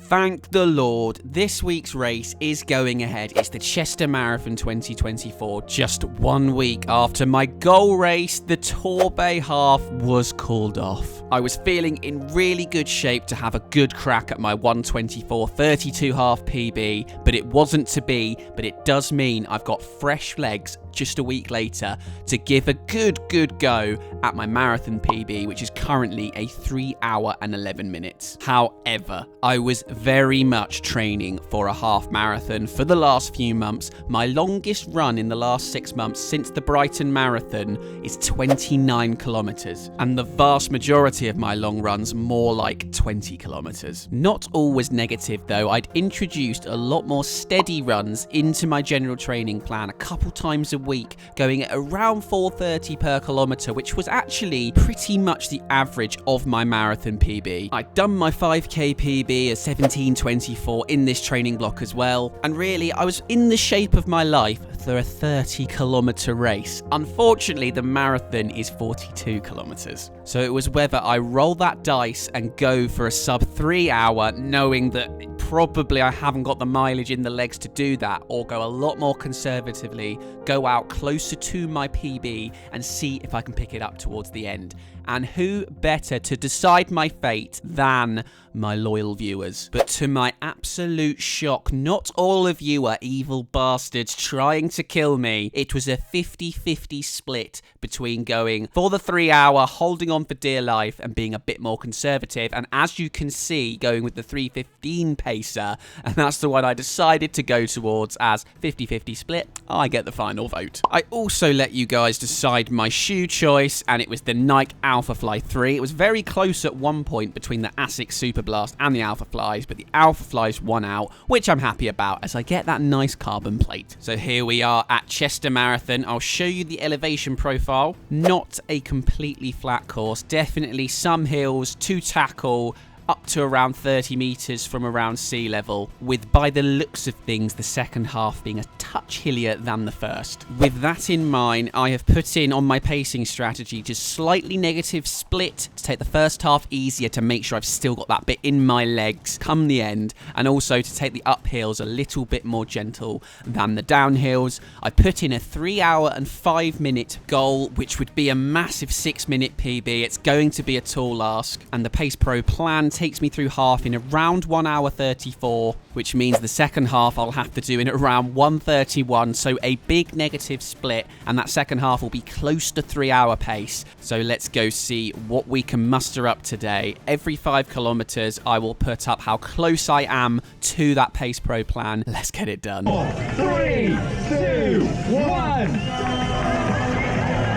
Thank the Lord, this week's race is going ahead. It's the Chester Marathon 2024, just 1 week after my goal race, the Torbay Half, was called off. I was feeling in really good shape to have a good crack at my 1:24:32 half PB, but it wasn't to be. But it does mean I've got fresh legs just a week later to give a good go at my marathon PB, which is currently a 3 hour and 11 minutes. However, I was very much training for a half marathon for the last few months. My longest run in the last 6 months since the Brighton Marathon is 29 kilometers, and the vast majority of my long runs more like 20 kilometers. Not always negative though. I'd introduced a lot more steady runs into my general training plan a couple times a week, going at around 4:30 per kilometer, which was actually pretty much the average of my marathon PB. I'd done my 5k PB at 17:24 in this training block as well, and really I was in the shape of my life for a 30-kilometer race. Unfortunately, the marathon is 42 kilometers, so it was whether I roll that dice and go for a sub 3 hour, knowing that probably I haven't got the mileage in the legs to do that, or go a lot more conservatively, go out closer to my PB and see if I can pick it up towards the end. And who better to decide my fate than my loyal viewers? But to my absolute shock, not all of you are evil bastards trying to kill me. It was a 50-50 split between going for the 3 hour, holding on for dear life, and being a bit more conservative. And as you can see, going with the 3:15 pacer, and that's the one I decided to go towards as 50-50 split, I get the final vote. I also let you guys decide my shoe choice, and it was the Nike Alpha Fly 3. It was very close at one point between the Asics Superblast and the Alpha Flies, but the Alpha Flies won out, which I'm happy about as I get that nice carbon plate. So here we are at Chester Marathon. I'll show you the elevation profile. Not a completely flat course, definitely some hills to tackle, up to around 30 meters from around sea level, with, by the looks of things, the second half being a touch hillier than the first. With that in mind, I have put in on my pacing strategy just slightly negative split to take the first half easier, to make sure I've still got that bit in my legs come the end, and also to take the uphills a little bit more gentle than the downhills. I put in a 3 hour and 5 minute goal, which would be a massive 6-minute PB. It's going to be a tall ask, and the Pace Pro plan takes me through half in around 1 hour 34, which means the second half I'll have to do in around 1:31, so a big negative split, and that second half will be close to 3 hour pace. So let's go see what we can muster up today. Every 5 kilometers I will put up how close I am to that Pace Pro plan. Let's get it done. 4, 3, 2, 1.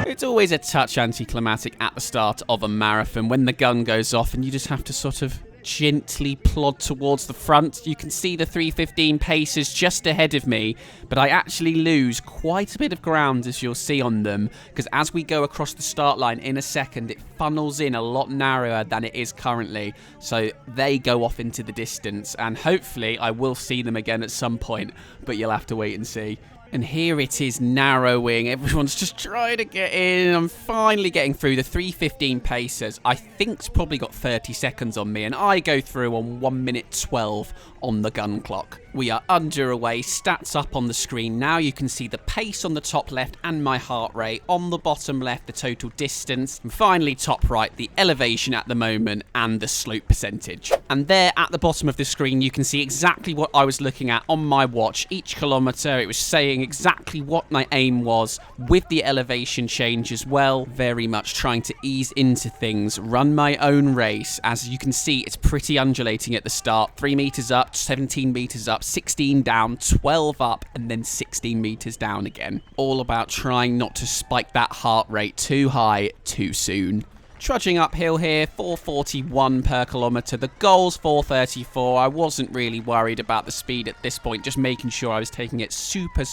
It's always a touch anticlimactic at the start of a marathon when the gun goes off and you just have to sort of gently plod towards the front. You can see the 3:15 pacers just ahead of me, but I actually lose quite a bit of ground, as you'll see on them, because as we go across the start line in a second, it funnels in a lot narrower than it is currently, so they go off into the distance, and hopefully I will see them again at some point, but you'll have to wait and see. And here it is narrowing. Everyone's just trying to get in. I'm finally getting through the 3:15 pacers. I think's probably got 30 seconds on me, and I go through on 1:12 on the gun clock. We are underway. Stats up on the screen. Now you can see the pace on the top left and my heart rate. On the bottom left, the total distance. And finally, top right, the elevation at the moment and the slope percentage. And there at the bottom of the screen, you can see exactly what I was looking at on my watch. Each kilometer, it was saying exactly what my aim was, with the elevation change as well. Very much trying to ease into things, run my own race. As you can see, it's pretty undulating at the start. 3 meters up, 17 meters up, 16 down, 12 up, and then 16 meters down again. All about trying not to spike that heart rate too high too soon. Trudging uphill here, 4:41 per kilometer. The goal's 4:34. I wasn't really worried about the speed at this point, just making sure I was taking it super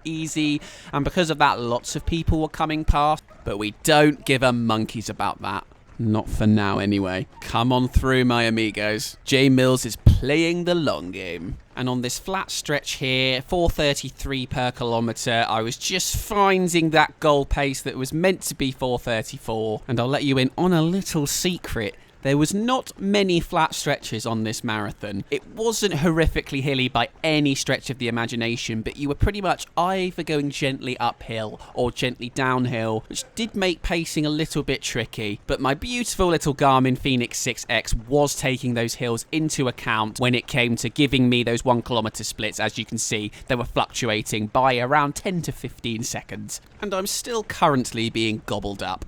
easy. And because of that, lots of people were coming past, but we don't give a monkeys about that. Not for now, anyway. Come on through, my amigos. J Mills is playing the long game. And on this flat stretch here, 4:33 per kilometre, I was just finding that goal pace that was meant to be 4:34. And I'll let you in on a little secret. There was not many flat stretches on this marathon. It wasn't horrifically hilly by any stretch of the imagination, but you were pretty much either going gently uphill or gently downhill, which did make pacing a little bit tricky. But my beautiful little Garmin Fenix 6X was taking those hills into account when it came to giving me those 1 kilometer splits. As you can see, they were fluctuating by around 10 to 15 seconds. And I'm still currently being gobbled up.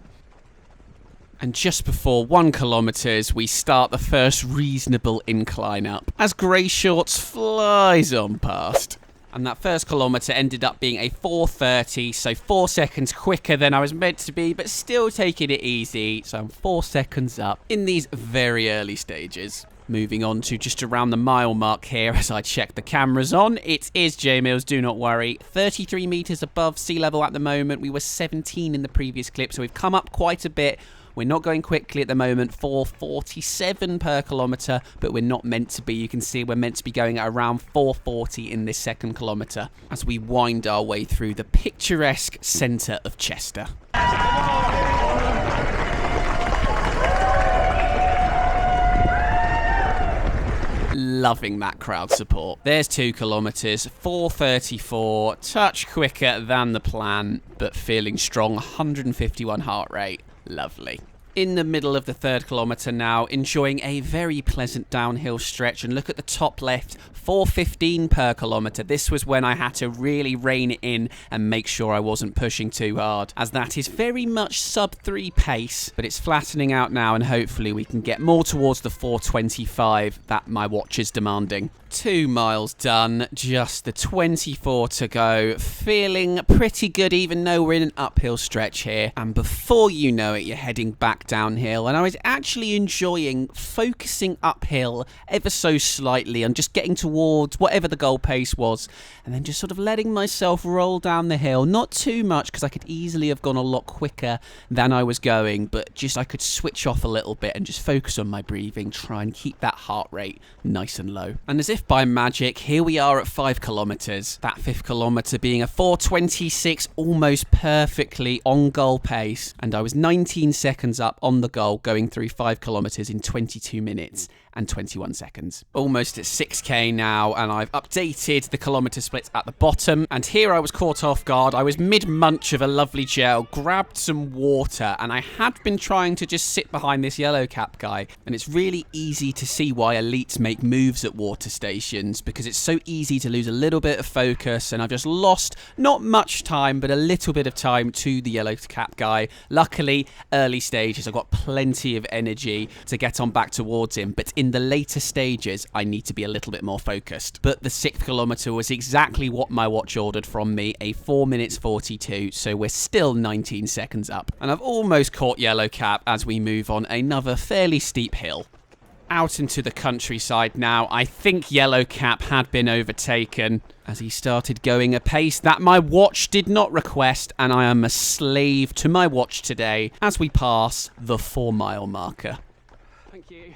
And just before 1 kilometer, we start the first reasonable incline up, as Grey Shorts flies on past. And that first kilometre ended up being a 4:30, so 4 seconds quicker than I was meant to be, but still taking it easy, so I'm 4 seconds up in these very early stages. Moving on to just around the mile mark here as I check the cameras on. It is J-Mills, do not worry. 33 metres above sea level at the moment. We were 17 in the previous clip, so we've come up quite a bit. We're not going quickly at the moment, 4:47 per kilometre, but we're not meant to be. You can see we're meant to be going at around 4:40 in this second kilometre as we wind our way through the picturesque centre of Chester. Loving that crowd support. There's 2 kilometres, 4:34, touch quicker than the plan, but feeling strong, 151 heart rate. Lovely. In the middle of the 3rd kilometre now, enjoying a very pleasant downhill stretch, and look at the top left, 4:15 per kilometre. This was when I had to really rein it in and make sure I wasn't pushing too hard, as that is very much sub 3 pace, but it's flattening out now, and hopefully we can get more towards the 4:25 that my watch is demanding. 2 miles done, just the 24 to go. Feeling pretty good even though we're in an uphill stretch here. And before you know it, you're heading back downhill. And I was actually enjoying focusing uphill ever so slightly and just getting towards whatever the goal pace was. And then just sort of letting myself roll down the hill. Not too much because I could easily have gone a lot quicker than I was going. But just I could switch off a little bit and just focus on my breathing. Try and keep that heart rate nice and low. And as if by magic, here we are at 5 kilometres. That 5th kilometre being a 4:26, almost perfectly on goal pace. And I was 19 seconds up on the goal going through 5 kilometres in 22 minutes and 21 seconds. Almost at 6k now, and I've updated the kilometre splits at the bottom. And here I was caught off guard. I was mid-munch of a lovely gel, grabbed some water, and I had been trying to just sit behind this yellow cap guy. And it's really easy to see why elites make moves at water stations, because it's so easy to lose a little bit of focus, and I've just lost not much time, but a little bit of time to the yellow cap guy. Luckily, early stages, I've got plenty of energy to get on back towards him, but in the later stages, I need to be a little bit more focused. But the 6th kilometre was exactly what my watch ordered from me, a 4 minutes 42, so we're still 19 seconds up. And I've almost caught yellow cap as we move on another fairly steep hill. Out into the countryside now. I think yellow cap had been overtaken as he started going a pace that my watch did not request, and I am a slave to my watch today as we pass the 4 mile marker. Thank you.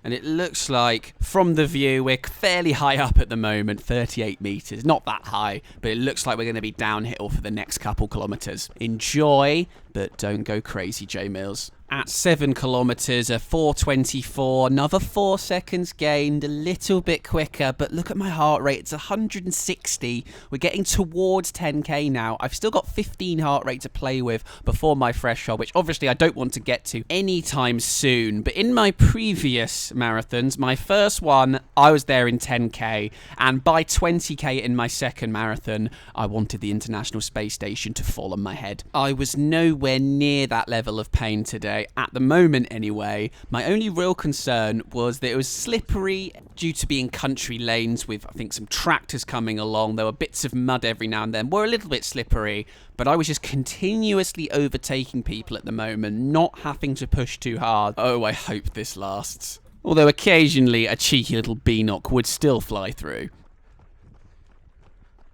And it looks like, from the view, we're fairly high up at the moment, 38 metres. Not that high, but it looks like we're going to be downhill for the next couple kilometres. Enjoy, but don't go crazy, J-Mills. At 7 kilometres, a 4:24, another 4 seconds gained, a little bit quicker, but look at my heart rate, it's 160. We're getting towards 10k now. I've still got 15 heart rate to play with before my threshold, which obviously I don't want to get to anytime soon. But in my previous marathons, my first one, I was there in 10k, and by 20k in my second marathon, I wanted the International Space Station to fall on my head. I was nowhere near that level of pain today. At the moment anyway. My only real concern was that it was slippery due to being country lanes with, I think, some tractors coming along. There were bits of mud every now and then. Were a little bit slippery, but I was just continuously overtaking people at the moment, not having to push too hard. Oh, I hope this lasts. Although occasionally a cheeky little beanock would still fly through.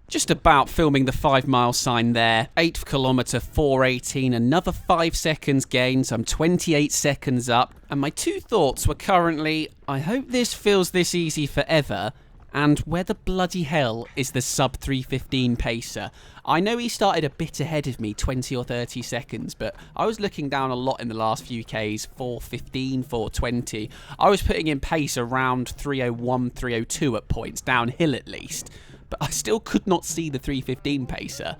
Just about filming the 5 mile sign there. 8th kilometre, 4:18, another 5 seconds gain, so I'm 28 seconds up. And my two thoughts were currently, I hope this feels this easy forever, And where the bloody hell is the sub 3:15 pacer? I know he started a bit ahead of me, 20 or 30 seconds, but I was looking down a lot in the last few Ks, 4:15, 4:20. I was putting in pace around 3:01, 3:02 at points, downhill at least, but I still could not see the 3:15 pacer.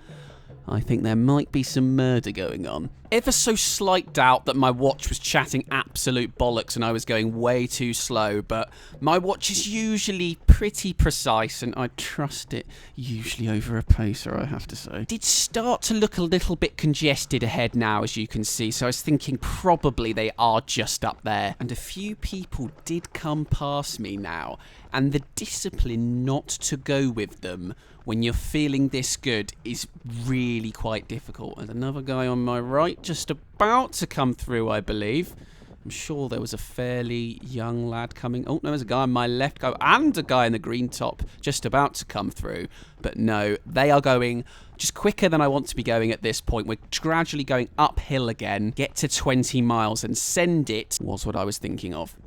I think there might be some murder going on. Ever so slight doubt that my watch was chatting absolute bollocks and I was going way too slow, but my watch is usually pretty precise and I trust it, usually over a pacer, I have to say. Did start to look a little bit congested ahead now, as you can see, so I was thinking probably they are just up there. And a few people did come past me now, and the discipline not to go with them when you're feeling this good is really quite difficult. And another guy on my right just about to come through, I believe. I'm sure there was a fairly young lad coming. Oh, no, there's a guy on my left, and a guy in the green top just about to come through. But no, they are going just quicker than I want to be going at this point. We're gradually going uphill again. Get to 20 miles and send it was what I was thinking of.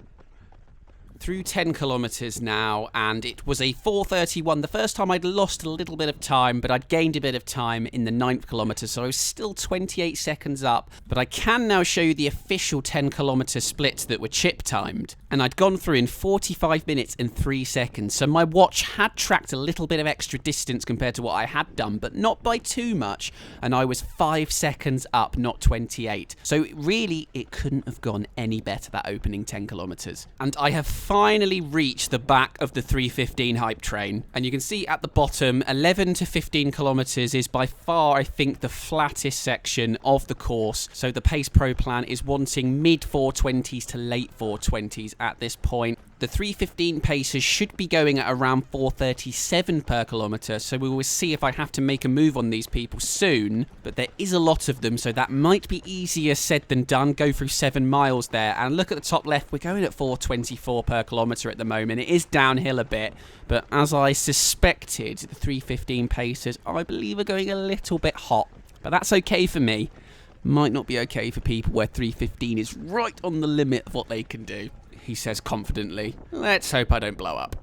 Through 10 kilometres now, and it was a 4:31. The first time I'd lost a little bit of time, but I'd gained a bit of time in the 9th kilometre, so I was still 28 seconds up. But I can now show you the official 10 kilometre splits that were chip timed, and I'd gone through in 45 minutes and 3 seconds, so my watch had tracked a little bit of extra distance compared to what I had done, but not by too much, and I was 5 seconds up, not 28. So really, it couldn't have gone any better, that opening 10 kilometres. And I have finally reached the back of the 3:15 hype train, and you can see at the bottom 11 to 15 kilometers is by far, I think, the flattest section of the course, so the Pace Pro plan is wanting mid 420s to late 420s at this point. The 3:15 paces should be going at around 4:37 per kilometre, so we will see if I have to make a move on these people soon, but there is a lot of them, so that might be easier said than done. Go through 7 miles there, and look at the top left, we're going at 4:24 per kilometre at the moment. It is downhill a bit, but as I suspected, the 3:15 paces, I believe, are going a little bit hot, but that's okay for me. Might not be okay for people where 3:15 is right on the limit of what they can do. He says confidently. Let's hope I don't blow up.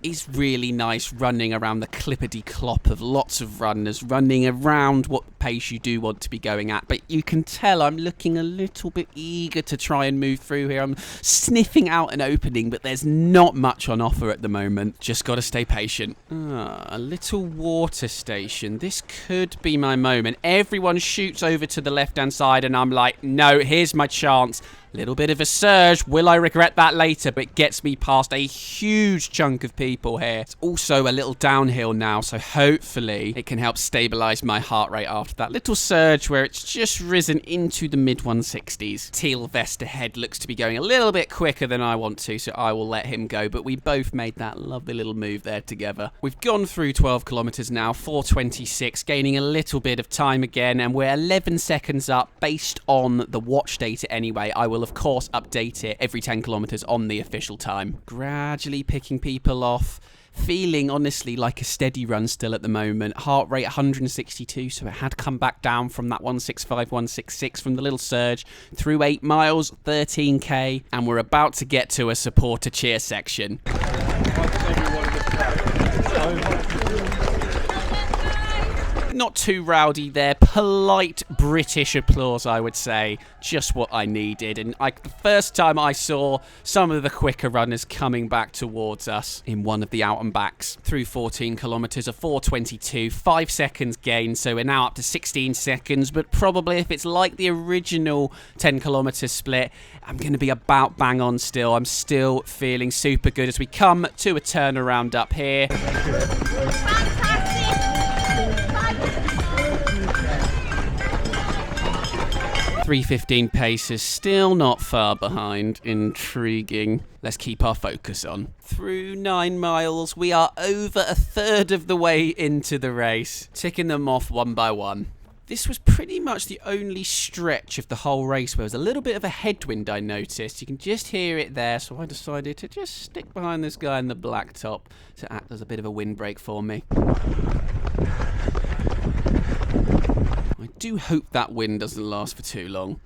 Is really nice running around the clippity-clop of lots of runners running around what pace you do want to be going at, but you can tell I'm looking a little bit eager to try and move through here. I'm sniffing out an opening, but there's not much on offer at the moment. Just got to stay patient. A little water station. This could be my moment. Everyone shoots over to the left-hand side, and I'm like, no, here's my chance. Little bit of a surge. Will I regret that later? But it gets me past a huge chunk of people here. It's also a little downhill now, so hopefully it can help stabilize my heart rate after that little surge where it's just risen into the mid 160s. Teal vest ahead looks to be going a little bit quicker than I want to, so I will let him go. But we both made that lovely little move there together. We've gone through 12 kilometers now, 4:26, gaining a little bit of time again, and we're 11 seconds up based on the watch data anyway. I will of course update it every 10 kilometers on the official time. Gradually picking people off, feeling honestly like a steady run still at the moment. Heart rate 162, so it had come back down from that 165, 166 from the little surge. Through 8 miles, 13k, and we're about to get to a supporter cheer section. Not too rowdy there, polite British applause, I would say. Just what I needed. And the first time I saw some of the quicker runners coming back towards us in one of the out and backs. Through 14 kilometres, a 4:22, 5 seconds gain, so we're now up to 16 seconds, but probably if it's like the original 10 kilometre split, I'm going to be about bang on still. I'm still feeling super good as we come to a turnaround up here. 3:15 pace is still not far behind. Intriguing. Let's keep our focus on. Through 9 miles, we are over a third of the way into the race, ticking them off one by one. This was pretty much the only stretch of the whole race where there was a little bit of a headwind I noticed. You can just hear it there, so I decided to just stick behind this guy in the black top to act as a bit of a windbreak for me. I do hope that wind doesn't last for too long.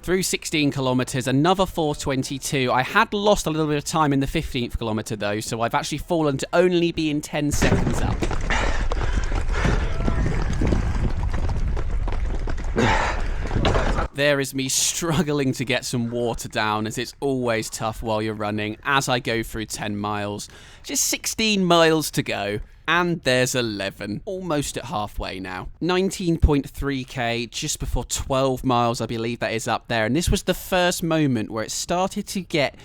Through 16 kilometres, another 4:22. I had lost a little bit of time in the 15th kilometre though, so I've actually fallen to only being 10 seconds up. There is me struggling to get some water down, as it's always tough while you're running, as I go through 10 miles. Just 16 miles to go. And there's 11, almost at halfway now. 19.3k, just before 12 miles, I believe that is up there. And this was the first moment where it started to get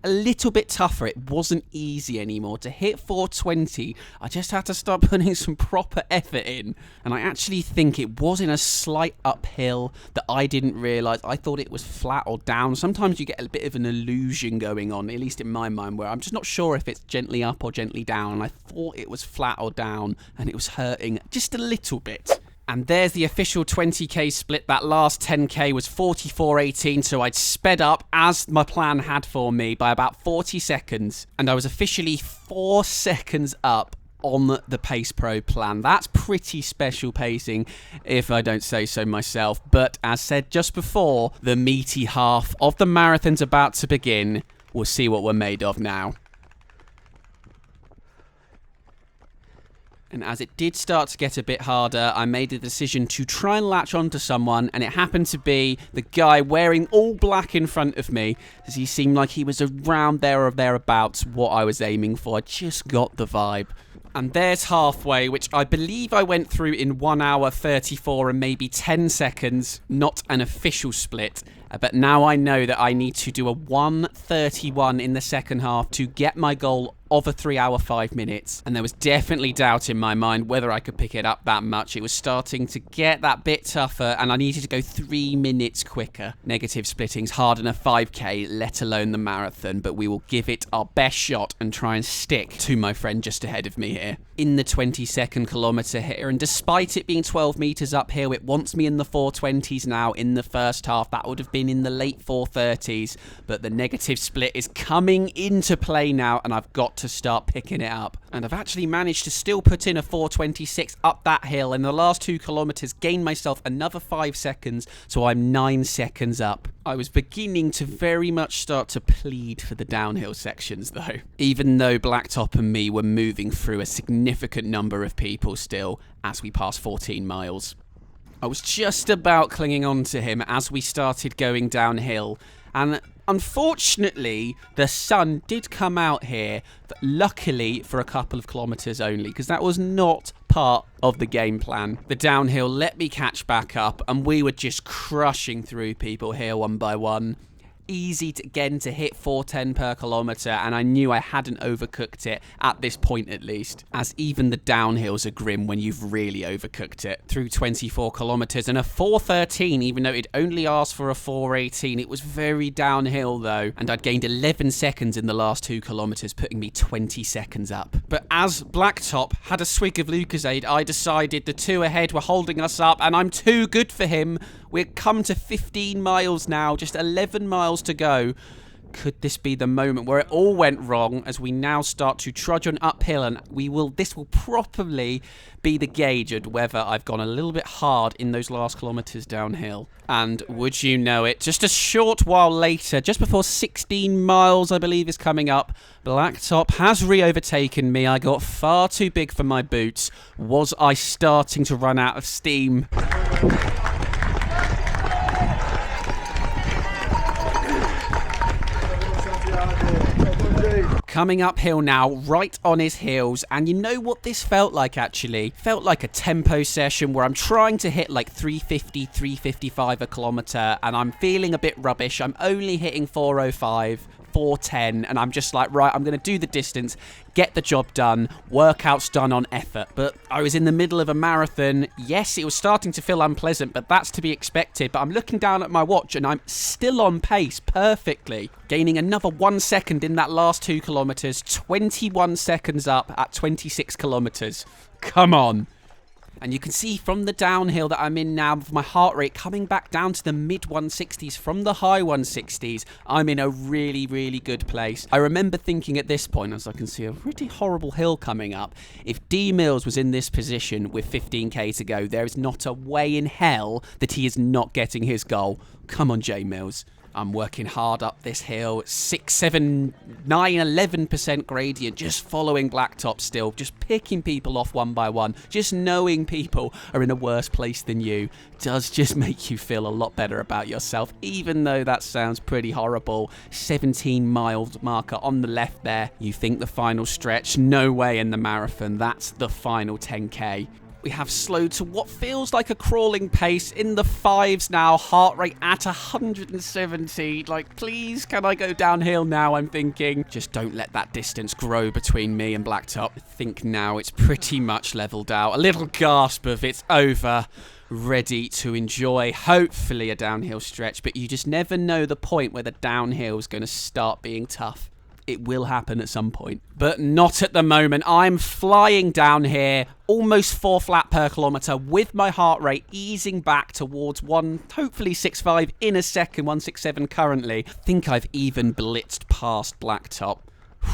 a little bit tougher. It wasn't easy anymore. To hit 4:20, I just had to start putting some proper effort in. And I actually think it was in a slight uphill that I didn't realise. I thought it was flat or down. Sometimes you get a bit of an illusion going on, at least in my mind, where I'm just not sure if it's gently up or gently down. And I thought it was flat or down, and it was hurting just a little bit. And there's the official 20k split. That last 10k was 44:18, so I'd sped up, as my plan had for me, by about 40 seconds. And I was officially 4 seconds up on the Pace Pro plan. That's pretty special pacing, if I don't say so myself. But as said just before, the meaty half of the marathon's about to begin. We'll see what we're made of now. And as it did start to get a bit harder, I made the decision to try and latch onto someone, and it happened to be the guy wearing all black in front of me, as he seemed like he was around there or thereabouts what I was aiming for. I just got the vibe. And there's halfway, which I believe I went through in 1 hour 34 and maybe 10 seconds, not an official split. But now I know that I need to do a 1:31 in the second half to get my goal of a 3 hour 5 minutes. And there was definitely doubt in my mind whether I could pick it up that much. It was starting to get that bit tougher, and I needed to go 3 minutes quicker. Negative splitting's hard in a 5k, let alone the marathon, but we will give it our best shot and try and stick to my friend just ahead of me here. In the 22nd kilometre here, and despite it being 12 metres uphill, it wants me in the 4:20s now in the first half. That would have been in the late 4:30s, but the negative split is coming into play now, and I've got to start picking it up. And I've actually managed to still put in a 4:26 up that hill, and the last 2 kilometres gained myself another 5 seconds, so I'm 9 seconds up. I was beginning to very much start to plead for the downhill sections though, even though Blacktop and me were moving through a significant number of people still as we passed 14 miles. I was just about clinging on to him as we started going downhill, and unfortunately the sun did come out here, luckily for a couple of kilometres only, because that was not part of the game plan. The downhill let me catch back up, and we were just crushing through people here one by one. Easy to, again, to hit 4:10 per kilometre, and I knew I hadn't overcooked it at this point at least, as even the downhills are grim when you've really overcooked it. Through 24 kilometres and a 4:13, even though it only asked for a 4:18. It was very downhill though, and I'd gained 11 seconds in the last 2 kilometres, putting me 20 seconds up. But as Blacktop had a swig of Lucozade, I decided the 2 ahead were holding us up, and I'm too good for him. We're come to 15 miles now, just 11 miles to go. Could this be the moment where it all went wrong, as we now start to trudge on uphill, and this will probably be the gauge of whether I've gone a little bit hard in those last kilometres downhill. And would you know it, just a short while later, just before 16 miles I believe is coming up, Blacktop has re-overtaken me. I got far too big for my boots. Was I starting to run out of steam? Coming uphill now, right on his heels, and you know what this felt like actually? Felt like a tempo session where I'm trying to hit like 350, 355 a kilometre, and I'm feeling a bit rubbish. I'm only hitting 405. 410, and I'm just like, right, I'm going to do the distance, get the job done, workouts done on effort. But I was in the middle of a marathon. Yes, it was starting to feel unpleasant, but that's to be expected. But I'm looking down at my watch and I'm still on pace perfectly, gaining another 1 second in that last 2 kilometers, 21 seconds up at 26 kilometers. Come on. And you can see from the downhill that I'm in now, with my heart rate coming back down to the mid 160s from the high 160s, I'm in a really, really good place. I remember thinking at this point, as I can see a pretty horrible hill coming up, if D Mills was in this position with 15k to go, there is not a way in hell that he is not getting his goal. Come on, J Mills. I'm working hard up this hill, 6, 7, 9, 11% gradient, just following blacktop still, just picking people off one by one. Just knowing people are in a worse place than you does just make you feel a lot better about yourself, even though that sounds pretty horrible. 17 miles marker on the left there. You think the final stretch? No way in the marathon. That's the final 10k. We have slowed to what feels like a crawling pace in the 5s now, heart rate at 170. Like, please, can I go downhill now, I'm thinking. Just don't let that distance grow between me and blacktop. I think now it's pretty much leveled out. A little gasp of it's over. Ready to enjoy, hopefully, a downhill stretch, but you just never know the point where the downhill is going to start being tough. It will happen at some point, but not at the moment. I'm flying down here, almost 4 flat per kilometre, with my heart rate easing back towards hopefully 6.5 in a second, 1.67 currently. I think I've even blitzed past blacktop.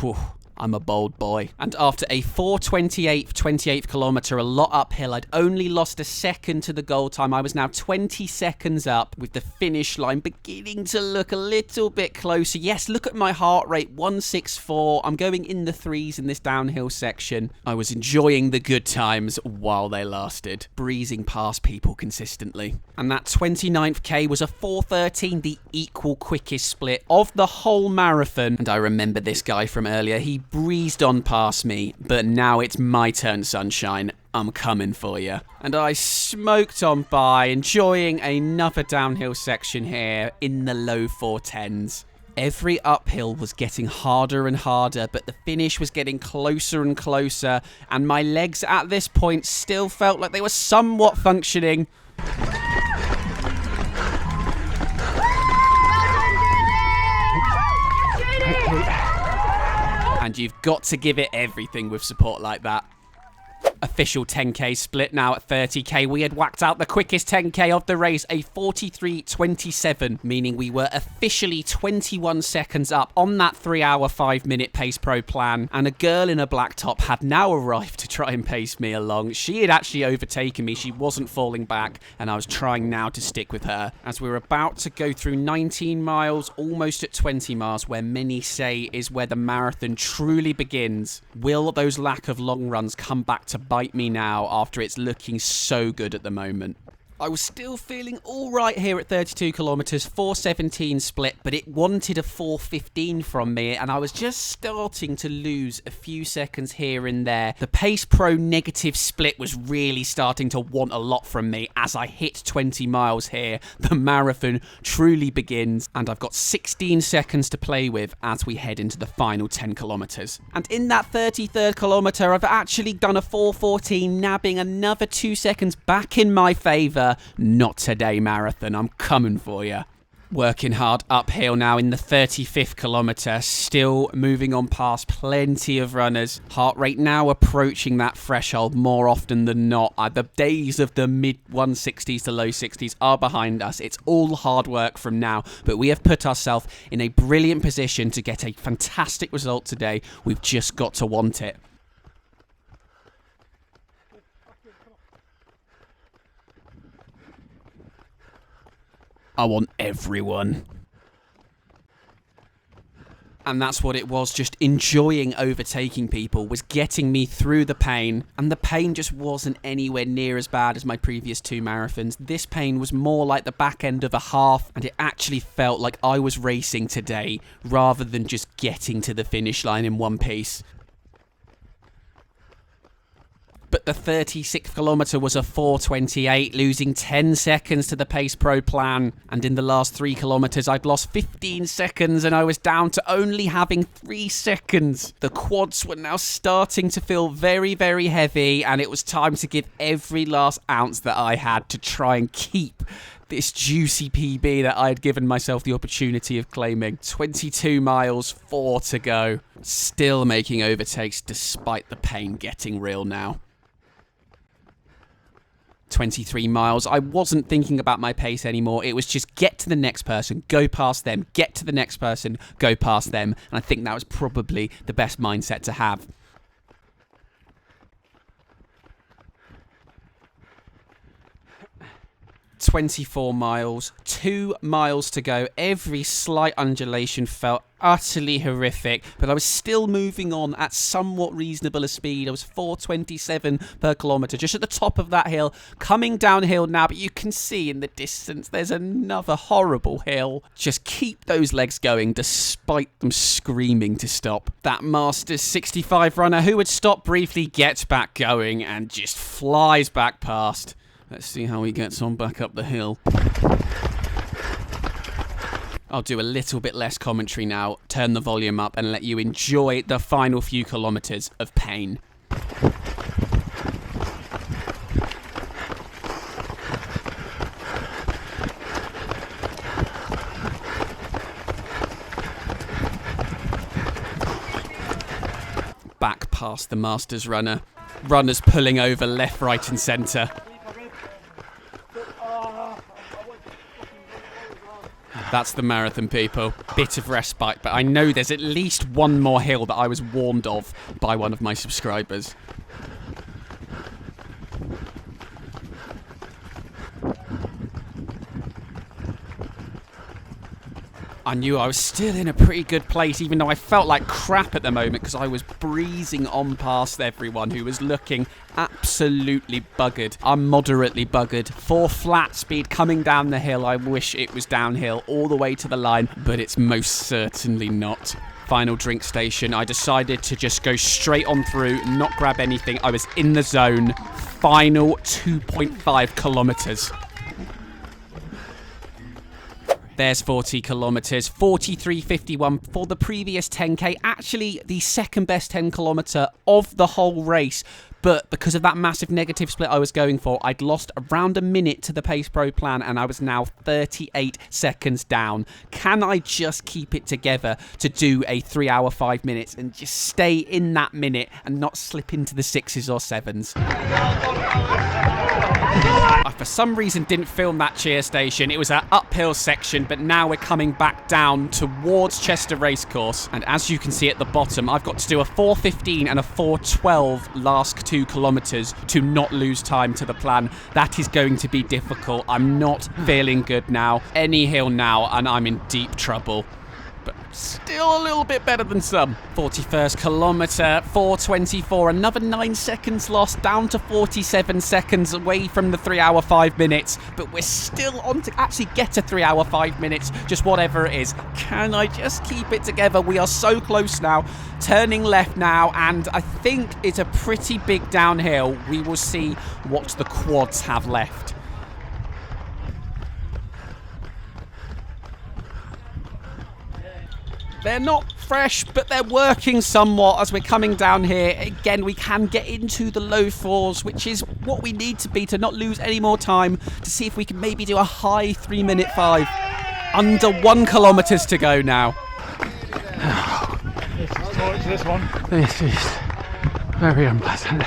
Whew. I'm a bold boy. And after a 4:28 kilometre, a lot uphill, I'd only lost a second to the goal time. I was now 20 seconds up, with the finish line beginning to look a little bit closer. Yes, look at my heart rate, 164. I'm going in the 3s in this downhill section. I was enjoying the good times while they lasted, breezing past people consistently. And that 29th K was a 4:13, the equal quickest split of the whole marathon. And I remember this guy from earlier. He breezed on past me, but now it's my turn, sunshine. I'm coming for you. And I smoked on by, enjoying another downhill section here in the low 410s. Every uphill was getting harder and harder, but the finish was getting closer and closer, and my legs at this point still felt like they were somewhat functioning. And you've got to give it everything with support like that. Official 10k split now at 30k. We had whacked out the quickest 10k of the race, a 43:27, meaning we were officially 21 seconds up on that 3-hour 5-minute pace pro plan. And a girl in a black top had now arrived to try and pace me along. She had actually overtaken me. She wasn't falling back, and I was trying now to stick with her. As we're about to go through 19 miles, almost at 20 miles, where many say is where the marathon truly begins. Will those lack of long runs come back to bite me now after it's looking so good at the moment? I was still feeling all right here at 32 kilometers, 4:17 split, but it wanted a 4:15 from me, and I was just starting to lose a few seconds here and there. The Pace Pro negative split was really starting to want a lot from me as I hit 20 miles here. The marathon truly begins, and I've got 16 seconds to play with as we head into the final 10 kilometers. And in that 33rd kilometer, I've actually done a 4:14, nabbing another 2 seconds back in my favour. Not today, marathon. I'm coming for you. Working hard uphill now in the 35th kilometre, still moving on past plenty of runners. Heart rate now approaching that threshold more often than not. The days of the mid 160s to low 60s are behind us. It's all hard work from now, but we have put ourselves in a brilliant position to get a fantastic result today. We've just got to want it. I want everyone. And that's what it was, just enjoying overtaking people was getting me through the pain. And the pain just wasn't anywhere near as bad as my previous 2 marathons. This pain was more like the back end of a half, and it actually felt like I was racing today rather than just getting to the finish line in one piece. But the 36th kilometre was a 4:28, losing 10 seconds to the Pace Pro plan. And in the last 3 kilometres, I'd lost 15 seconds and I was down to only having 3 seconds. The quads were now starting to feel very, very heavy, and it was time to give every last ounce that I had to try and keep this juicy PB that I had given myself the opportunity of claiming. 22 miles, 4 to go. Still making overtakes despite the pain getting real now. 23 miles. I wasn't thinking about my pace anymore. It was just get to the next person, go past them, get to the next person, go past them. And I think that was probably the best mindset to have. 24 miles, 2 miles to go. Every slight undulation felt utterly horrific, but I was still moving on at somewhat reasonable a speed. I was 4:27 per kilometre, just at the top of that hill, coming downhill now, but you can see in the distance there's another horrible hill. Just keep those legs going despite them screaming to stop. That Masters 65 runner who had stopped briefly gets back going and just flies back past. Let's see how he gets on back up the hill. I'll do a little bit less commentary now, turn the volume up and let you enjoy the final few kilometres of pain. Back past the Masters runner. Runners pulling over left, right and centre. That's the marathon, people. Bit of respite, but I know there's at least one more hill that I was warned of by one of my subscribers. I knew I was still in a pretty good place, even though I felt like crap at the moment because I was breezing on past everyone who was looking absolutely buggered. I'm moderately buggered. 4 flat speed coming down the hill. I wish it was downhill all the way to the line, but it's most certainly not. Final drink station. I decided to just go straight on through, not grab anything. I was in the zone. Final 2.5 kilometres. There's 40 kilometres, 43.51 for the previous 10k. Actually, the second best 10 kilometre of the whole race. But because of that massive negative split I was going for, I'd lost around a minute to the Pace Pro plan and I was now 38 seconds down. Can I just keep it together to do a 3 hour 5 minutes and just stay in that minute and not slip into the 6s or 7s? I, for some reason, didn't film that cheer station. It was an uphill section, but now we're coming back down towards Chester Racecourse. And as you can see at the bottom, I've got to do a 4:15 and a 4:12 last 2 kilometres to not lose time to the plan. That is going to be difficult. I'm not feeling good now. Any hill now, and I'm in deep trouble. But still a little bit better than some. 41st kilometre, 4:24, another 9 seconds lost, down to 47 seconds away from the 3 hour 5 minutes, but we're still on to actually get a 3 hour 5 minutes, just whatever it is. Can I just keep it together? We are so close now, turning left now, and I think it's a pretty big downhill. We will see what the quads have left. They're not fresh, but they're working somewhat as we're coming down here. Again, we can get into the low 4s, which is what we need to be to not lose any more time, to see if we can maybe do a high 3:05. Under 1 kilometre to go now. This one. This is very unpleasant.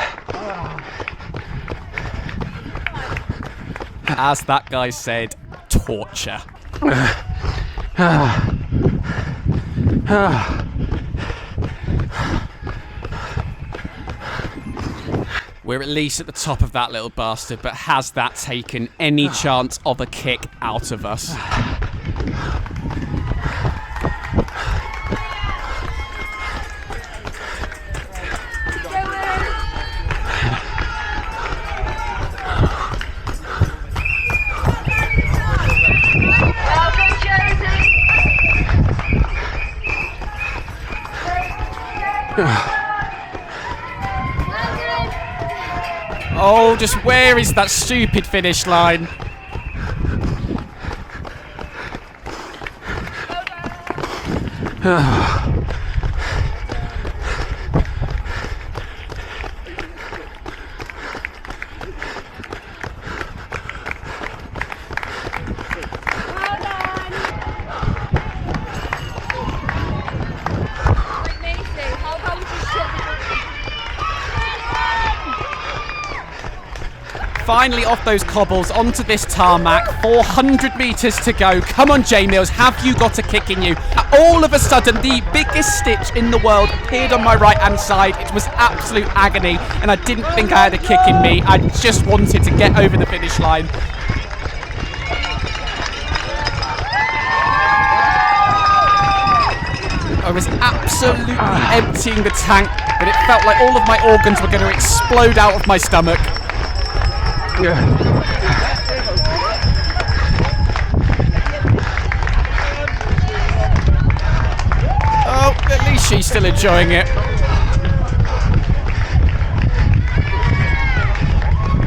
As that guy said, torture. We're at least at the top of that little bastard, but has that taken any chance of a kick out of us? Oh, just where is that stupid finish line? Finally off those cobbles onto this tarmac. 400 metres to go. Come on, J Mills, have you got a kick in you? All of a sudden, the biggest stitch in the world appeared on my right-hand side. It was absolute agony, and I didn't think I had a kick in me. I just wanted to get over the finish line. I was absolutely emptying the tank, but it felt like all of my organs were going to explode out of my stomach. Oh, at least she's still enjoying it.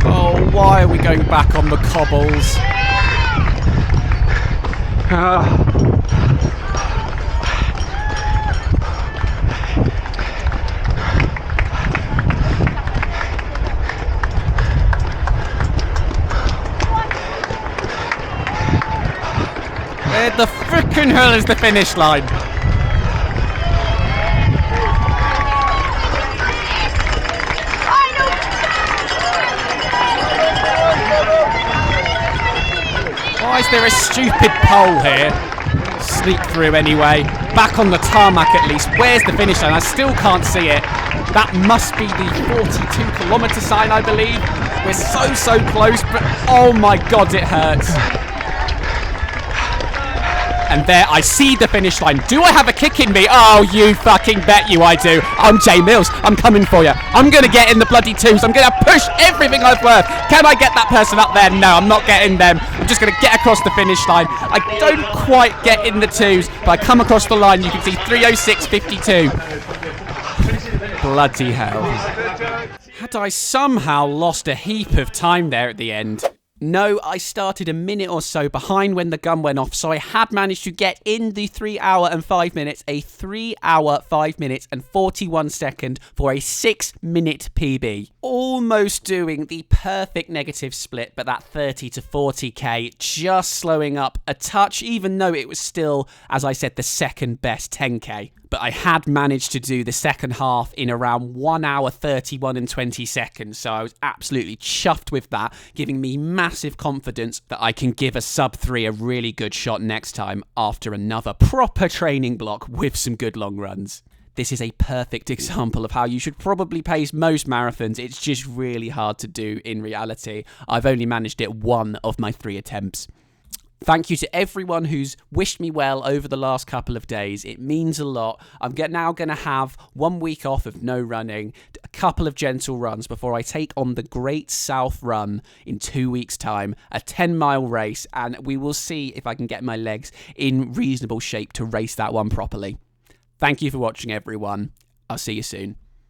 Oh, why are we going back on the cobbles? Where the frickin' hell is the finish line? Why is there a stupid pole here? Sneak through anyway. Back on the tarmac at least. Where's the finish line? I still can't see it. That must be the 42-kilometre sign, I believe. We're so close, but oh my god, it hurts. And there, I see the finish line. Do I have a kick in me? Oh, you fucking bet you I do. I'm Jay Mills. I'm coming for you. I'm going to get in the bloody twos. I'm going to push everything I've worth. Can I get that person up there? No, I'm not getting them. I'm just going to get across the finish line. I don't quite get in the twos, but I come across the line. You can see 3:06.52. Bloody hell. Had I somehow lost a heap of time there at the end? No, I started a minute or so behind when the gun went off, so I had managed to get in the 3 hour and 5 minutes, a 3 hour, 5 minutes and 41 second for a 6-minute PB. Almost doing the perfect negative split, but that 30 to 40k just slowing up a touch, even though it was still, as I said, the second best 10k. But I had managed to do the second half in around 1 hour 31 and 20 seconds, so I was absolutely chuffed with that, giving me massive confidence that I can give a sub 3 a really good shot next time after another proper training block with some good long runs. This is a perfect example of how you should probably pace most marathons. It's just really hard to do in reality. I've only managed it 1 of my 3 attempts. Thank you to everyone who's wished me well over the last couple of days. It means a lot. I'm now going to have 1 week off of no running, a couple of gentle runs before I take on the Great South Run in 2 weeks' time, a 10-mile race, and we will see if I can get my legs in reasonable shape to race that one properly. Thank you for watching, everyone. I'll see you soon.